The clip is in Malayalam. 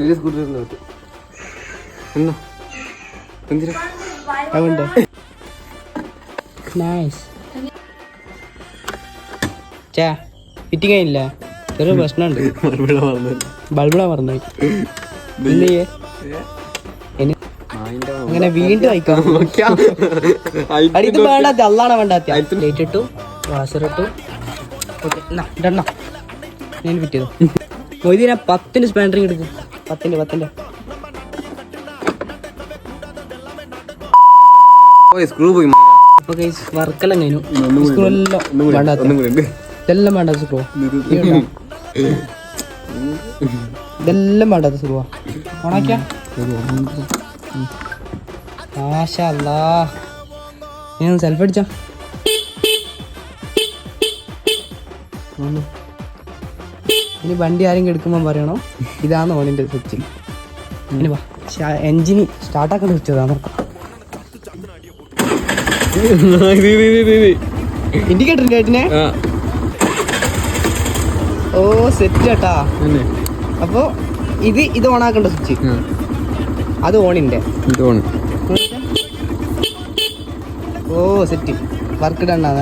ചെറിയ സ്കൂട്ടറിനകത്ത് എന്നാ എന്തിനാ അതുകൊണ്ട് നൈസ് ചാ ഫിറ്റിംഗ് ആയില്ല, ചെറിയ പ്രശ്നമുണ്ട്. ബൾബിളാ പറഞ്ഞു അങ്ങനെ വീണ്ടും അയക്കാം. ഇത് വേണ്ടാത്ത അള്ളാണ വേണ്ടാത്ത ലൈറ്റ് ഇട്ടു, വാഷർ ഇട്ടു. ഓക്കെ ഇടണം, ഞാൻ ഫിറ്റ് ചെയ്തു. മൊയ്തീന 10 സ്പാൻഡറിങ് എടുക്കും. 10 സ്ക്രൂ പോയി. വർക്കെല്ലാം കഴിഞ്ഞു. സ്ക്രൂവെല്ലാം വേണ്ടാത്ത, ഇതെല്ലാം വേണ്ടാത്ത സ്ക്രൂ, ഇതെല്ലാം വേണ്ടാത്ത സ്ക്രൂവാ. ഓണാക്കിയാ മാഷാ അല്ലാ. ഞാൻ സെൽഫ് അടിച്ചാ ഇനി വണ്ടി ആരെങ്കിലും എടുക്കുമ്പോൾ പറയണോ ഇതാണ് ഓണിൻ്റെ സ്വിച്ച്. ഇനി വാ, എൻജിന് സ്റ്റാർട്ടാക്കേണ്ട സ്വിച്ച് അതാ. ഇൻഡിക്കേറ്ററിന്റെ ആയിട്ടിനെ ഓ സെറ്റ് കേട്ടാ. അപ്പൊ ഇത് ഓണാക്കേണ്ട സ്വിച്ച്, അത് ഓണിന്റെ. ഓ സെറ്റ് വർക്ക് ഇടണ്ടാ.